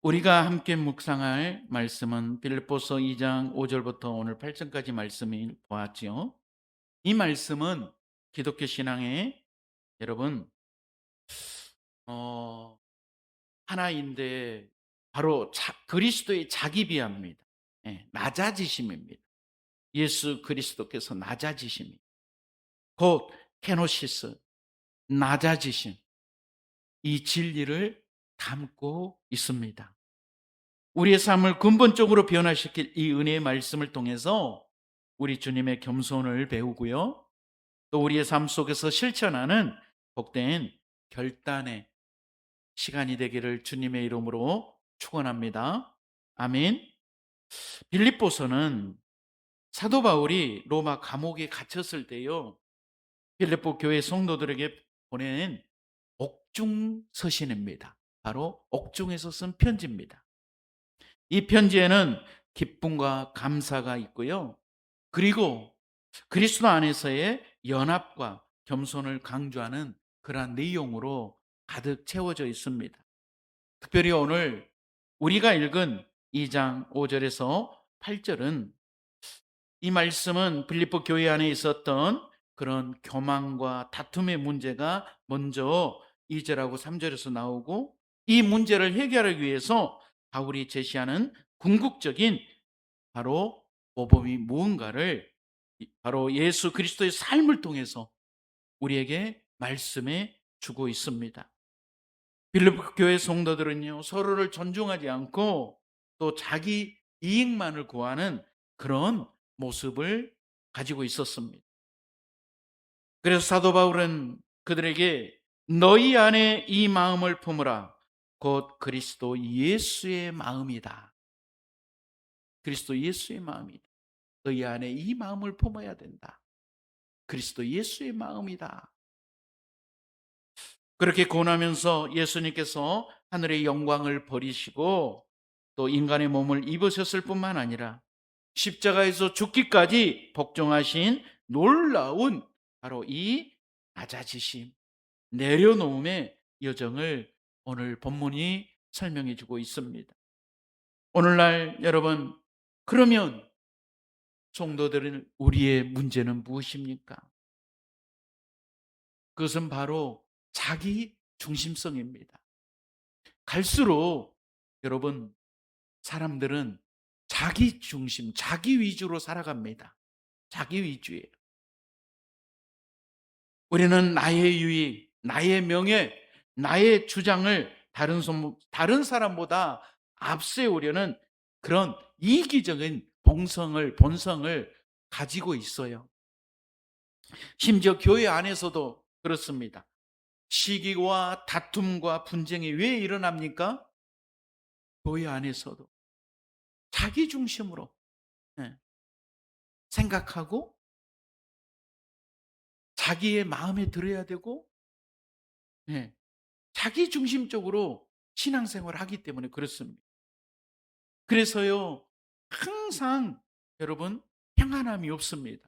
우리가 함께 묵상할 말씀은 빌립보서 2장 5절부터 오늘 8절까지 말씀을 보았지요. 이 말씀은 기독교 신앙의 여러분 어 하나인데 바로 그리스도의 자기 비하입니다. 예, 낮아지심입니다. 예수 그리스도께서 낮아지심이 곧 케노시스, 낮아지심, 이 진리를 담고 있습니다. 우리의 삶을 근본적으로 변화시킬 이 은혜의 말씀을 통해서 우리 주님의 겸손을 배우고요, 또 우리의 삶 속에서 실천하는 복된 결단의 시간이 되기를 주님의 이름으로 축원합니다. 아멘. 빌립보서는 사도 바울이 로마 감옥에 갇혔을 때요, 빌립보 교회 성도들에게 보낸 옥중 서신입니다. 바로 옥중에서 쓴 편지입니다. 이 편지에는 기쁨과 감사가 있고요, 그리고 그리스도 안에서의 연합과 겸손을 강조하는 그러한 내용으로 가득 채워져 있습니다. 특별히 오늘 우리가 읽은 2장 5절에서 8절은, 이 말씀은 빌립보 교회 안에 있었던 그런 교만과 다툼의 문제가 먼저 2절하고 3절에서 나오고, 이 문제를 해결하기 위해서 바울이 제시하는 궁극적인 바로 모범이 무언가를 바로 예수 그리스도의 삶을 통해서 우리에게 말씀해 주고 있습니다. 빌립보 교회 성도들은요, 서로를 존중하지 않고 또 자기 이익만을 구하는 그런 모습을 가지고 있었습니다. 그래서 사도 바울은 그들에게 너희 안에 이 마음을 품으라, 곧 그리스도 예수의 마음이다. 그리스도 예수의 마음이다. 너희 안에 이 마음을 품어야 된다. 그리스도 예수의 마음이다. 그렇게 권하면서 예수님께서 하늘의 영광을 버리시고 또 인간의 몸을 입으셨을 뿐만 아니라 십자가에서 죽기까지 복종하신 놀라운 바로 이 낮아지심, 내려놓음의 여정을 오늘 본문이 설명해 주고 있습니다. 오늘날 여러분, 그러면 성도들은 우리의 문제는 무엇입니까? 그것은 바로 자기 중심성입니다. 갈수록 여러분, 사람들은 자기 중심, 자기 위주로 살아갑니다. 자기 위주예요. 우리는 나의 유익, 나의 명예, 나의 주장을 다른 사람보다 앞세우려는 그런 이기적인 본성을 가지고 있어요. 심지어 교회 안에서도 그렇습니다. 시기와 다툼과 분쟁이 왜 일어납니까? 교회 안에서도 자기 중심으로 생각하고 자기의 마음에 들어야 되고, 자기 중심적으로 신앙생활을 하기 때문에 그렇습니다. 그래서요, 항상 여러분 평안함이 없습니다.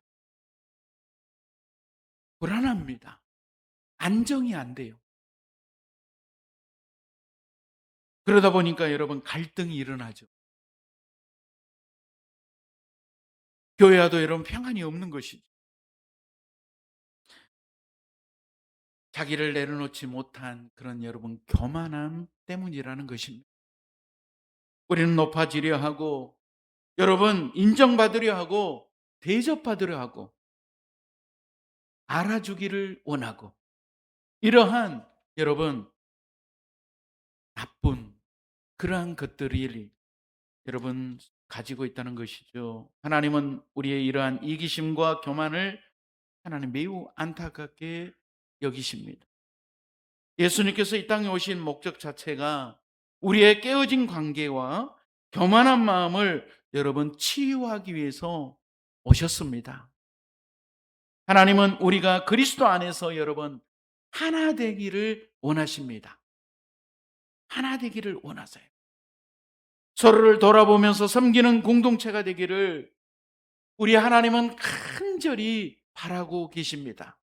불안합니다. 안정이 안 돼요. 그러다 보니까 여러분 갈등이 일어나죠. 교회와도 여러분 평안이 없는 것이죠. 자기를 내려놓지 못한 그런 여러분 교만함 때문이라는 것입니다. 우리는 높아지려 하고, 여러분 인정받으려 하고, 대접받으려 하고, 알아주기를 원하고, 이러한 여러분 나쁜 그러한 것들이 여러분 가지고 있다는 것이죠. 하나님은 우리의 이러한 이기심과 교만을 하나님 매우 안타깝게 여기십니다. 예수님께서 이 땅에 오신 목적 자체가 우리의 깨어진 관계와 교만한 마음을 여러분 치유하기 위해서 오셨습니다. 하나님은 우리가 그리스도 안에서 여러분 하나 되기를 원하십니다. 하나 되기를 원하세요. 서로를 돌아보면서 섬기는 공동체가 되기를 우리 하나님은 간절히 바라고 계십니다.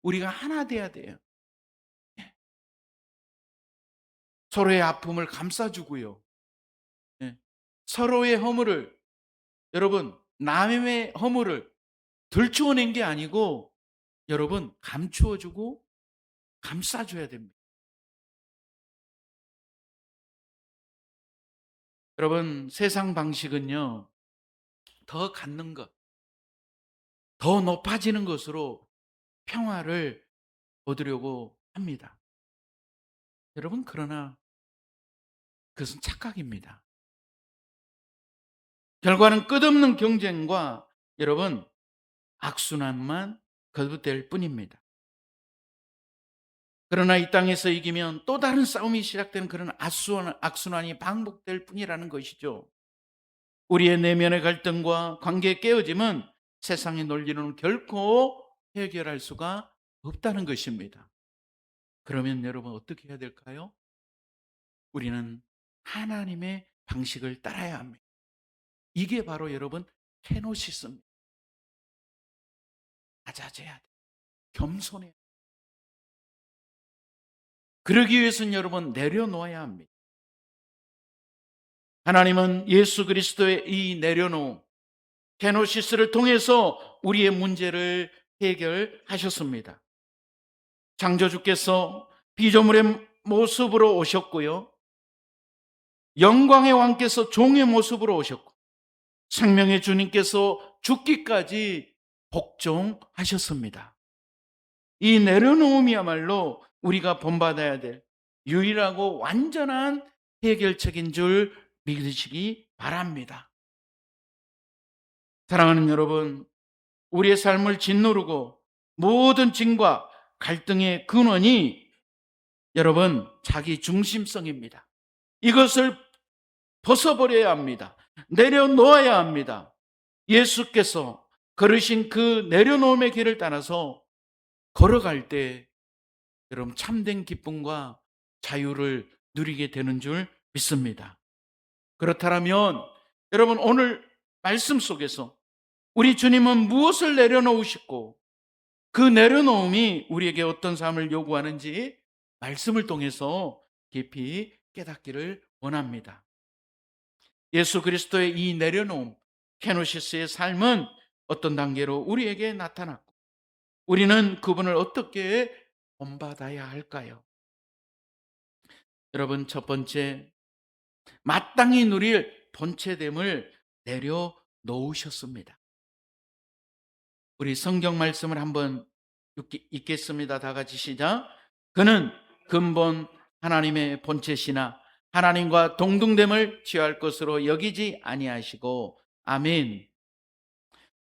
우리가 하나 돼야 돼요. 서로의 아픔을 감싸주고요. 예. 서로의 허물을, 여러분, 남의 허물을 들추어낸 게 아니고 여러분 감추어 주고 감싸 줘야 됩니다. 여러분, 세상 방식은요, 더 갖는 것, 더 높아지는 것으로 평화를 얻으려고 합니다. 여러분, 그러나 그것은 착각입니다. 결과는 끝없는 경쟁과 여러분 악순환만 거듭될 뿐입니다. 그러나 이 땅에서 이기면 또 다른 싸움이 시작되는 그런 악순환이 반복될 뿐이라는 것이죠. 우리의 내면의 갈등과 관계의 깨어짐은 세상의 논리로는 결코 해결할 수가 없다는 것입니다. 그러면 여러분 어떻게 해야 될까요? 우리는 하나님의 방식을 따라야 합니다. 이게 바로 여러분 케노시스입니다. 낮아져야 돼. 겸손해야 돼. 그러기 위해서는 여러분 내려놓아야 합니다. 하나님은 예수 그리스도의 이 내려놓음, 케노시스를 통해서 우리의 문제를 해결하셨습니다. 창조주께서 피조물의 모습으로 오셨고요. 영광의 왕께서 종의 모습으로 오셨고, 생명의 주님께서 죽기까지 복종하셨습니다. 이 내려놓음이야말로 우리가 본받아야 될 유일하고 완전한 해결책인 줄 믿으시기 바랍니다. 사랑하는 여러분, 우리의 삶을 짓누르고 모든 진과 갈등의 근원이 여러분 자기 중심성입니다. 이것을 벗어버려야 합니다. 내려놓아야 합니다. 예수께서 걸으신 그 내려놓음의 길을 따라서 걸어갈 때 여러분 참된 기쁨과 자유를 누리게 되는 줄 믿습니다. 그렇다면 여러분 오늘 말씀 속에서 우리 주님은 무엇을 내려놓으시고 그 내려놓음이 우리에게 어떤 삶을 요구하는지 말씀을 통해서 깊이 깨닫기를 원합니다. 예수 그리스도의 이 내려놓음, 케노시스의 삶은 어떤 단계로 우리에게 나타났고 우리는 그분을 어떻게 본받아야 할까요? 여러분, 첫 번째, 마땅히 누릴 본체됨을 내려놓으셨습니다. 우리 성경 말씀을 한번 읽겠습니다. 다 같이 시작. 그는 근본 하나님의 본체시나 하나님과 동등됨을 취할 것으로 여기지 아니하시고. 아멘.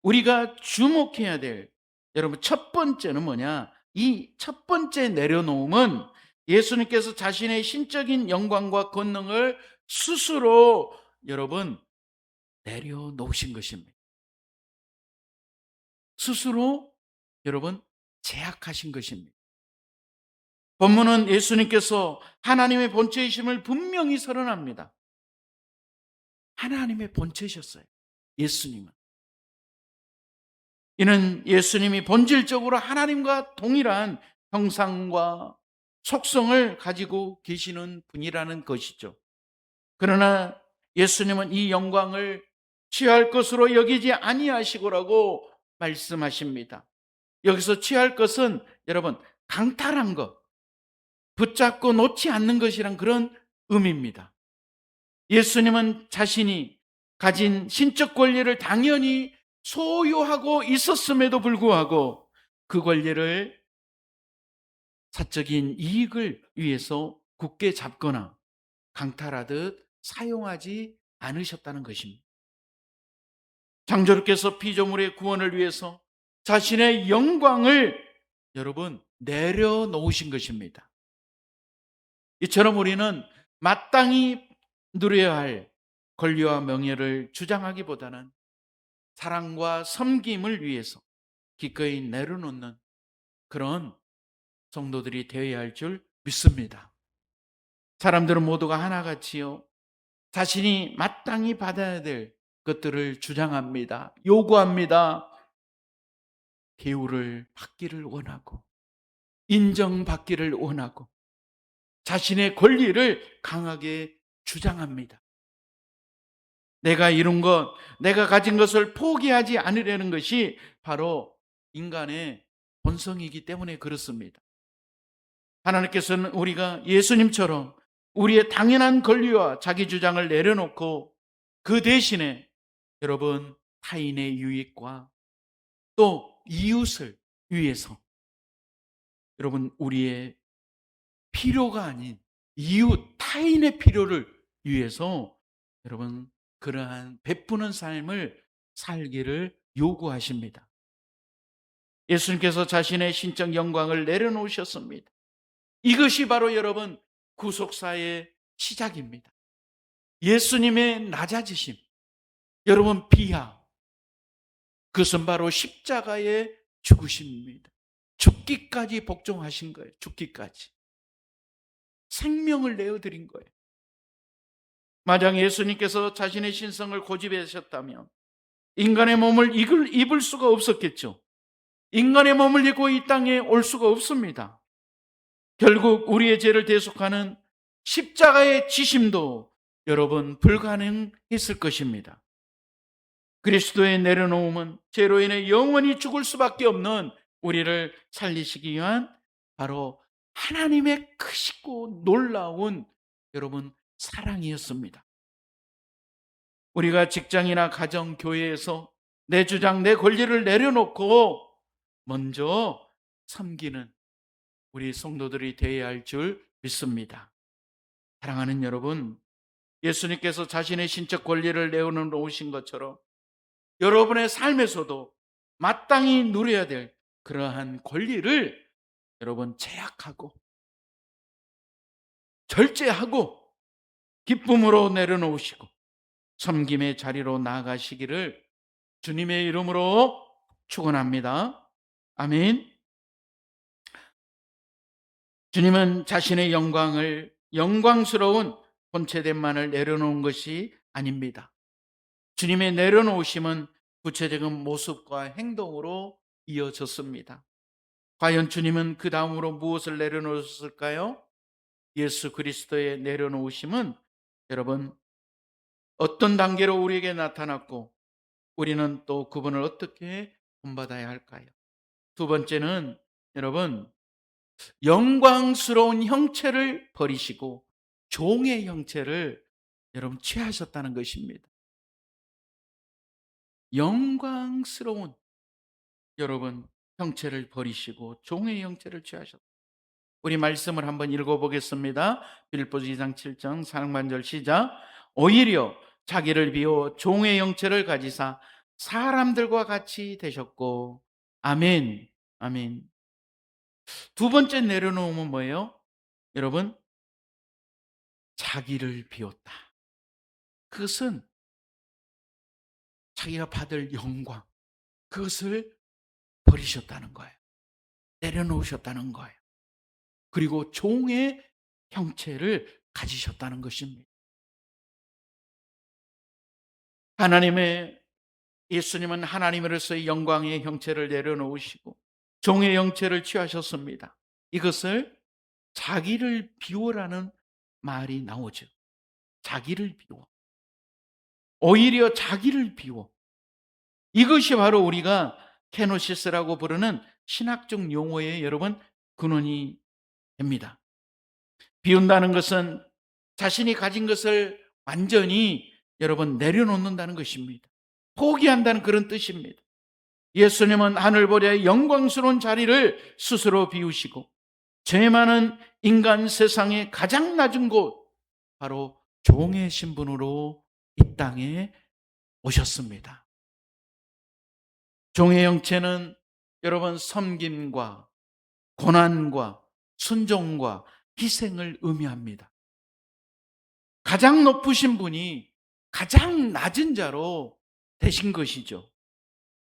우리가 주목해야 될 여러분 첫 번째는 뭐냐? 이 첫 번째 내려놓음은 예수님께서 자신의 신적인 영광과 권능을 스스로 여러분 내려놓으신 것입니다. 스스로 여러분 제약하신 것입니다. 본문은 예수님께서 하나님의 본체이심을 분명히 선언합니다. 하나님의 본체셨어요. 예수님은. 이는 예수님이 본질적으로 하나님과 동일한 형상과 속성을 가지고 계시는 분이라는 것이죠. 그러나 예수님은 이 영광을 취할 것으로 여기지 아니하시고라고 말씀하십니다. 여기서 취할 것은 여러분 강탈한 것, 붙잡고 놓지 않는 것이란 그런 의미입니다. 예수님은 자신이 가진 신적 권리를 당연히 소유하고 있었음에도 불구하고 그 권리를 사적인 이익을 위해서 굳게 잡거나 강탈하듯 사용하지 않으셨다는 것입니다. 창조주께서 피조물의 구원을 위해서 자신의 영광을 여러분 내려놓으신 것입니다. 이처럼 우리는 마땅히 누려야 할 권리와 명예를 주장하기보다는 사랑과 섬김을 위해서 기꺼이 내려놓는 그런 성도들이 되어야 할 줄 믿습니다. 사람들은 모두가 하나같이요 자신이 마땅히 받아야 될 것들을 주장합니다. 요구합니다. 대우를 받기를 원하고 인정받기를 원하고 자신의 권리를 강하게 주장합니다. 내가 이룬 것, 내가 가진 것을 포기하지 않으려는 것이 바로 인간의 본성이기 때문에 그렇습니다. 하나님께서는 우리가 예수님처럼 우리의 당연한 권리와 자기 주장을 내려놓고 그 대신에 여러분 타인의 유익과 또 이웃을 위해서 여러분 우리의 필요가 아닌 이웃 타인의 필요를 위해서 여러분 그러한 베푸는 삶을 살기를 요구하십니다. 예수님께서 자신의 신적 영광을 내려놓으셨습니다. 이것이 바로 여러분 구속사의 시작입니다. 예수님의 낮아지심, 여러분 비하, 그것은 바로 십자가의 죽으심입니다. 죽기까지 복종하신 거예요. 죽기까지. 생명을 내어드린 거예요. 만약 예수님께서 자신의 신성을 고집하셨다면 인간의 몸을 입을 수가 없었겠죠. 인간의 몸을 입고 이 땅에 올 수가 없습니다. 결국 우리의 죄를 대속하는 십자가의 지심도 여러분 불가능했을 것입니다. 그리스도의 내려놓음은 죄로 인해 영원히 죽을 수밖에 없는 우리를 살리시기 위한 바로 하나님의 크시고 놀라운 여러분 사랑이었습니다. 우리가 직장이나 가정, 교회에서 내 주장, 내 권리를 내려놓고 먼저 섬기는 우리 성도들이 되어야 할 줄 믿습니다. 사랑하는 여러분, 예수님께서 자신의 신적 권리를 내어놓으신 것처럼 여러분의 삶에서도 마땅히 누려야 될 그러한 권리를 여러분 제약하고 절제하고 기쁨으로 내려놓으시고 섬김의 자리로 나아가시기를 주님의 이름으로 축원합니다. 아멘. 주님은 자신의 영광을 영광스러운 본체됨만을 내려놓은 것이 아닙니다. 주님의 내려놓으심은 구체적인 모습과 행동으로 이어졌습니다. 과연 주님은 그 다음으로 무엇을 내려놓으셨을까요? 예수 그리스도의 내려놓으심은 여러분 어떤 단계로 우리에게 나타났고 우리는 또 그분을 어떻게 본받아야 할까요? 두 번째는 여러분 영광스러운 형체를 버리시고 종의 형체를 여러분 취하셨다는 것입니다. 영광스러운 여러분 형체를 버리시고 종의 형체를 취하셨다. 우리 말씀을 한번 읽어보겠습니다. 빌립보서 2장 7절 상반절 시작. 오히려 자기를 비워 종의 형체를 가지사 사람들과 같이 되셨고 아멘. 아멘. 두 번째 내려놓음은 뭐예요? 여러분 자기를 비웠다. 그것은 자기가 받을 영광 그것을 버리셨다는 거예요. 내려놓으셨다는 거예요. 그리고 종의 형체를 가지셨다는 것입니다. 예수님은 하나님으로서의 영광의 형체를 내려놓으시고 종의 형체를 취하셨습니다. 이것을 자기를 비워라는 말이 나오죠. 자기를 비워. 오히려 자기를 비워. 이것이 바로 우리가 케노시스라고 부르는 신학적 용어의 여러분 근원이 됩니다. 비운다는 것은 자신이 가진 것을 완전히 여러분 내려놓는다는 것입니다. 포기한다는 그런 뜻입니다. 예수님은 하늘보다의 영광스러운 자리를 스스로 비우시고 죄 많은 인간 세상의 가장 낮은 곳 바로 종의 신분으로 이 땅에 오셨습니다. 종의 형체는 여러분 섬김과 고난과 순종과 희생을 의미합니다. 가장 높으신 분이 가장 낮은 자로 되신 것이죠.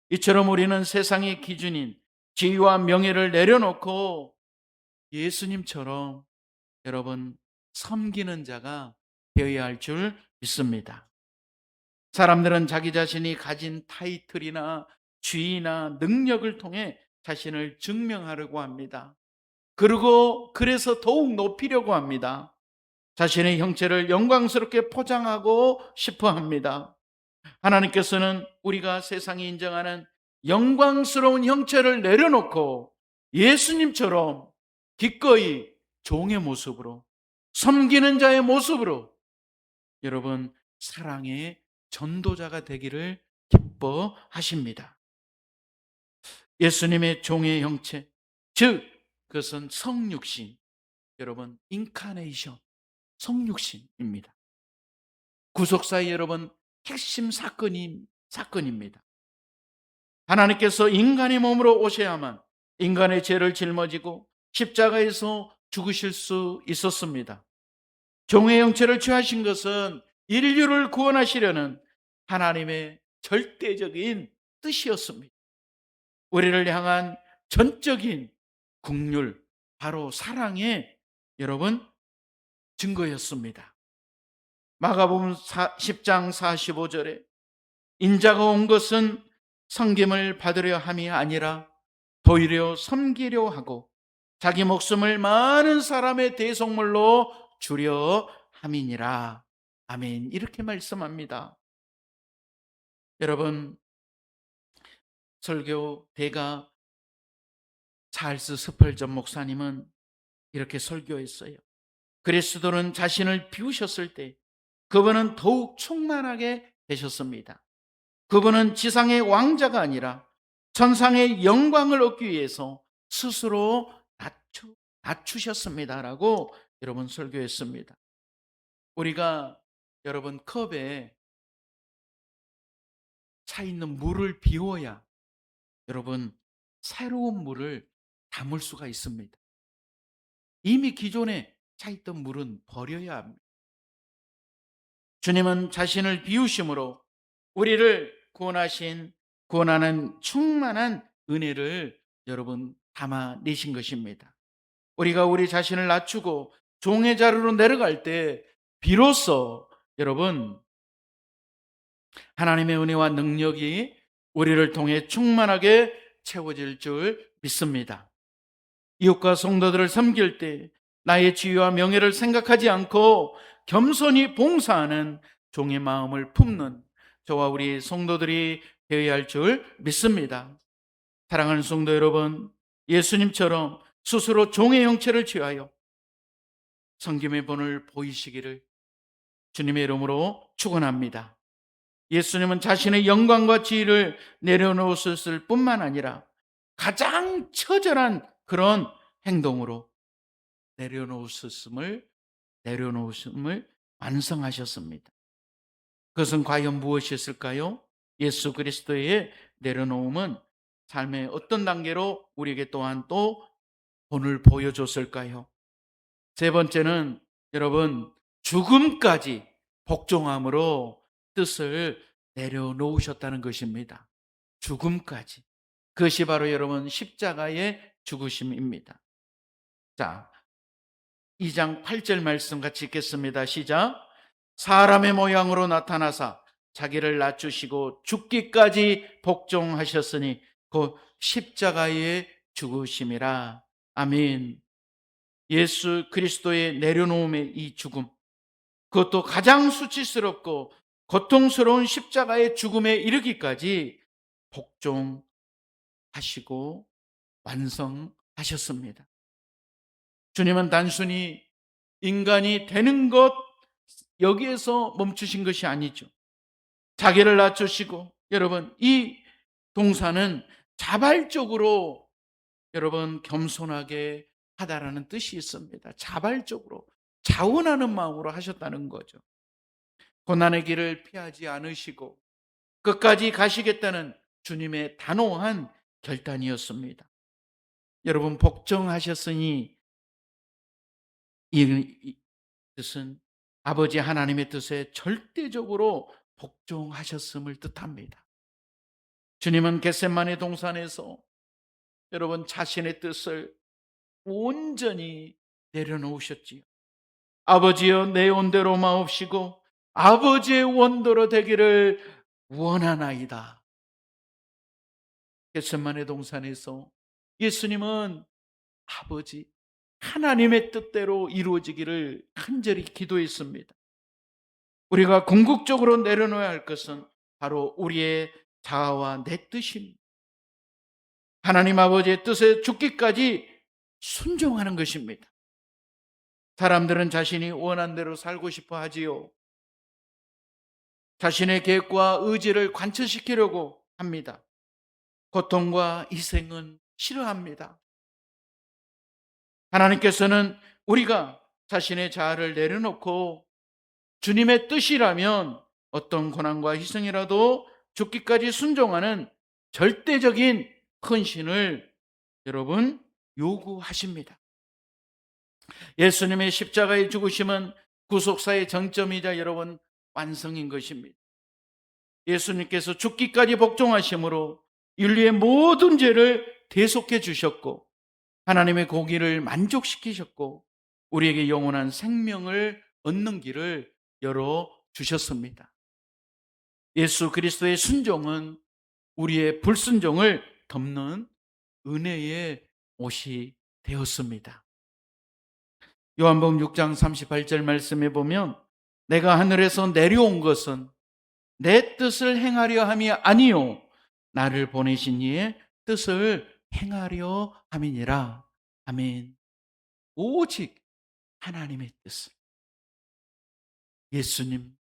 이처럼 우리는 세상의 기준인 지위와 명예를 내려놓고 예수님처럼 여러분 섬기는 자가 되어야 할 줄 믿습니다. 사람들은 자기 자신이 가진 타이틀이나 지위나 능력을 통해 자신을 증명하려고 합니다. 그리고 그래서 더욱 높이려고 합니다. 자신의 형체를 영광스럽게 포장하고 싶어 합니다. 하나님께서는 우리가 세상이 인정하는 영광스러운 형체를 내려놓고 예수님처럼 기꺼이 종의 모습으로, 섬기는 자의 모습으로 여러분 사랑의 전도자가 되기를 기뻐하십니다. 예수님의 종의 형체, 즉 그것은 성육신, 여러분 인카네이션, 성육신입니다. 구속사의 여러분 핵심 사건입니다. 하나님께서 인간의 몸으로 오셔야만 인간의 죄를 짊어지고 십자가에서 죽으실 수 있었습니다. 종의 형체를 취하신 것은 인류를 구원하시려는 하나님의 절대적인 뜻이었습니다. 우리를 향한 전적인 긍휼, 바로 사랑의 여러분 증거였습니다. 마가복음 10장 45절에 인자가 온 것은 섬김을 받으려 함이 아니라 도리어 섬기려 하고 자기 목숨을 많은 사람의 대속물로 주려 함이니라. 아멘. 이렇게 말씀합니다. 여러분, 설교 대가 찰스 스펄전 목사님은 이렇게 설교했어요. 그리스도는 자신을 비우셨을 때 그분은 더욱 충만하게 되셨습니다. 그분은 지상의 왕자가 아니라 천상의 영광을 얻기 위해서 스스로 낮추셨습니다라고 여러분 설교했습니다. 우리가 여러분 컵에 차 있는 물을 비워야 여러분 새로운 물을 담을 수가 있습니다. 이미 기존에 차 있던 물은 버려야 합니다. 주님은 자신을 비우심으로 우리를 구원하는 충만한 은혜를 여러분 담아내신 것입니다. 우리가 우리 자신을 낮추고 종의 자리로 내려갈 때 비로소 여러분 하나님의 은혜와 능력이 우리를 통해 충만하게 채워질 줄 믿습니다. 이웃과 성도들을 섬길 때 나의 지위와 명예를 생각하지 않고 겸손히 봉사하는 종의 마음을 품는 저와 우리 성도들이 되어야 할 줄 믿습니다. 사랑하는 성도 여러분, 예수님처럼 스스로 종의 형체를 취하여 섬김의 본을 보이시기를 주님의 이름으로 축원합니다. 예수님은 자신의 영광과 지위를 내려놓으셨을 뿐만 아니라 가장 처절한 그런 행동으로 내려놓으심을 완성하셨습니다. 그것은 과연 무엇이었을까요? 예수 그리스도의 내려놓음은 삶의 어떤 단계로 우리에게 또한 또 본을 보여줬을까요? 세 번째는 여러분 죽음까지 복종함으로 뜻을 내려놓으셨다는 것입니다. 죽음까지. 그것이 바로 여러분 십자가의 죽으심입니다. 자, 2장 8절 말씀 같이 읽겠습니다. 시작. 사람의 모양으로 나타나사 자기를 낮추시고 죽기까지 복종하셨으니 그 십자가의 죽으심이라. 아멘. 예수 그리스도의 내려놓음의 이 죽음, 그것도 가장 수치스럽고 고통스러운 십자가의 죽음에 이르기까지 복종하시고 완성하셨습니다. 주님은 단순히 인간이 되는 것 여기에서 멈추신 것이 아니죠. 자기를 낮추시고 여러분 이 동사는 자발적으로 여러분 겸손하게 하다라는 뜻이 있습니다. 자발적으로 자원하는 마음으로 하셨다는 거죠. 고난의 길을 피하지 않으시고 끝까지 가시겠다는 주님의 단호한 결단이었습니다. 여러분 복종하셨으니 이 뜻은 아버지 하나님의 뜻에 절대적으로 복종하셨음을 뜻합니다. 주님은 겟세마네 동산에서 여러분 자신의 뜻을 온전히 내려놓으셨지요. 아버지여 내 원대로 마옵시고 아버지의 원대로 되기를 원하나이다. 겟세마네 동산에서 예수님은 아버지 하나님의 뜻대로 이루어지기를 간절히 기도했습니다. 우리가 궁극적으로 내려놓아야 할 것은 바로 우리의 자아와 내 뜻입니다. 하나님 아버지의 뜻에 죽기까지 순종하는 것입니다. 사람들은 자신이 원한 대로 살고 싶어 하지요. 자신의 계획과 의지를 관철시키려고 합니다. 고통과 희생은 싫어합니다. 하나님께서는 우리가 자신의 자아를 내려놓고 주님의 뜻이라면 어떤 고난과 희생이라도 죽기까지 순종하는 절대적인 헌신을 여러분 요구하십니다. 예수님의 십자가의 죽으심은 구속사의 정점이자 여러분 완성인 것입니다. 예수님께서 죽기까지 복종하심으로 인류의 모든 죄를 대속해 주셨고 하나님의 공의를 만족시키셨고 우리에게 영원한 생명을 얻는 길을 열어 주셨습니다. 예수 그리스도의 순종은 우리의 불순종을 덮는 은혜의 옷이 되었습니다. 요한복음 6장 38절 말씀에 보면 내가 하늘에서 내려온 것은 내 뜻을 행하려 함이 아니요 나를 보내신 이의 뜻을 행하려 함이니라. 아멘. 오직 하나님의 뜻을, 예수님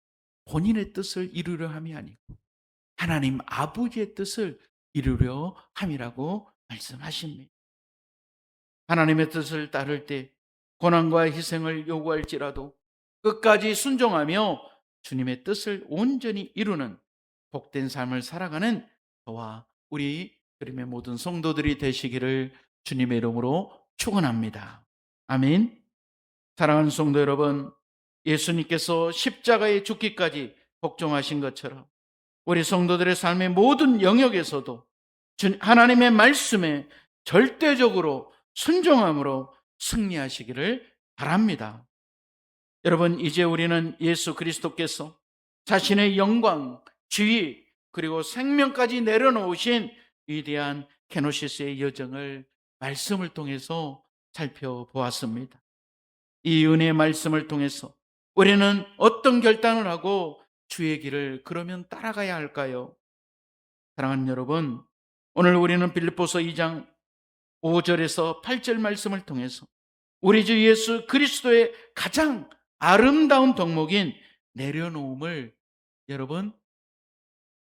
본인의 뜻을 이루려 함이 아니고 하나님 아버지의 뜻을 이루려 함이라고 말씀하십니다. 하나님의 뜻을 따를 때 고난과 희생을 요구할지라도 끝까지 순종하며 주님의 뜻을 온전히 이루는 복된 삶을 살아가는 저와 우리 그림의 모든 성도들이 되시기를 주님의 이름으로 축원합니다. 아멘. 사랑하는 성도 여러분, 예수님께서 십자가에 죽기까지 복종하신 것처럼 우리 성도들의 삶의 모든 영역에서도 하나님의 말씀에 절대적으로 순종함으로 승리하시기를 바랍니다. 여러분, 이제 우리는 예수 그리스도께서 자신의 영광, 지위, 그리고 생명까지 내려놓으신 위대한 케노시스의 여정을 말씀을 통해서 살펴보았습니다. 이 은혜의 말씀을 통해서 우리는 어떤 결단을 하고 주의 길을 그러면 따라가야 할까요? 사랑하는 여러분, 오늘 우리는 빌립보서 2장 5절에서 8절 말씀을 통해서 우리 주 예수 그리스도의 가장 아름다운 덕목인 내려놓음을 여러분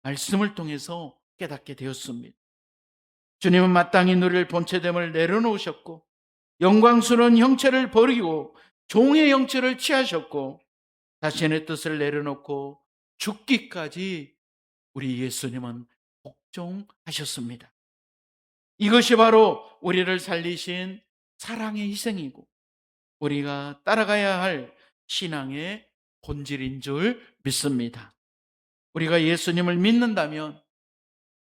말씀을 통해서 깨닫게 되었습니다. 주님은 마땅히 누릴 본체됨을 내려놓으셨고 영광스러운 형체를 버리고 종의 형체를 취하셨고 자신의 뜻을 내려놓고 죽기까지 우리 예수님은 복종하셨습니다. 이것이 바로 우리를 살리신 사랑의 희생이고 우리가 따라가야 할 신앙의 본질인 줄 믿습니다. 우리가 예수님을 믿는다면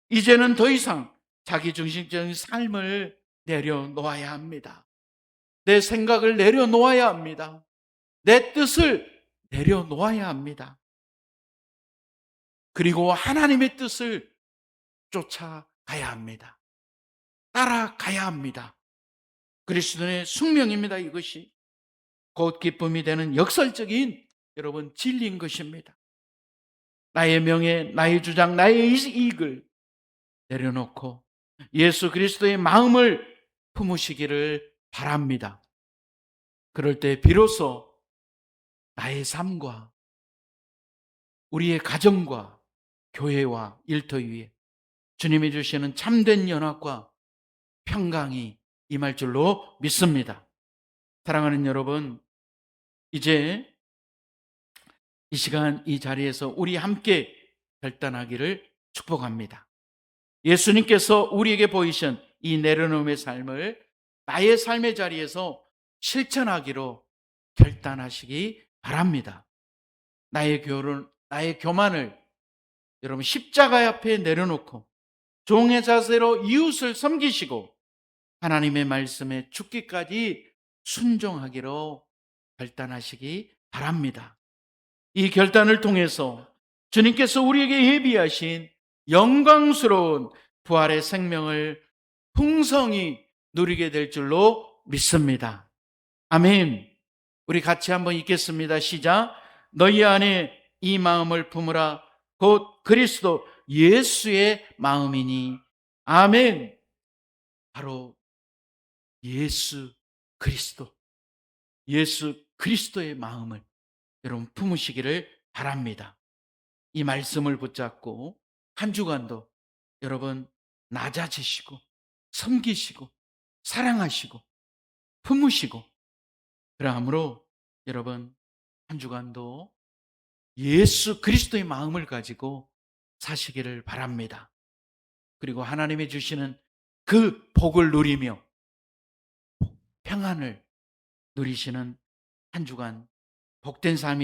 이제는 더 이상 자기중심적인 삶을 내려놓아야 합니다. 내 생각을 내려놓아야 합니다. 내 뜻을 내려놓아야 합니다. 그리고 하나님의 뜻을 쫓아가야 합니다. 따라가야 합니다. 그리스도의 숙명입니다. 이것이 곧 기쁨이 되는 역설적인 여러분 진리인 것입니다. 나의 명예, 나의 주장, 나의 이익을 내려놓고 예수 그리스도의 마음을 품으시기를 바랍니다. 그럴 때 비로소 나의 삶과 우리의 가정과 교회와 일터 위에 주님이 주시는 참된 연합과 평강이 임할 줄로 믿습니다. 사랑하는 여러분, 이제 이 시간 이 자리에서 우리 함께 결단하기를 축복합니다. 예수님께서 우리에게 보이신 이 내려놓음의 삶을 나의 삶의 자리에서 실천하기로 결단하시기 바랍니다. 나의 교만을 여러분 십자가 앞에 내려놓고 종의 자세로 이웃을 섬기시고 하나님의 말씀에 죽기까지 순종하기로 결단하시기 바랍니다. 이 결단을 통해서 주님께서 우리에게 예비하신 영광스러운 부활의 생명을 풍성히 누리게 될 줄로 믿습니다. 아멘. 우리 같이 한번 읽겠습니다. 시작. 너희 안에 이 마음을 품으라. 곧 그리스도 예수의 마음이니. 아멘. 바로 예수 그리스도, 예수 그리스도의 마음을 여러분 품으시기를 바랍니다. 이 말씀을 붙잡고 한 주간도 여러분 낮아지시고 섬기시고 사랑하시고 품으시고, 그러므로 여러분 한 주간도 예수 그리스도의 마음을 가지고 사시기를 바랍니다. 그리고 하나님이 주시는 그 복을 누리며 평안을 누리시는 한 주간 복된 삶이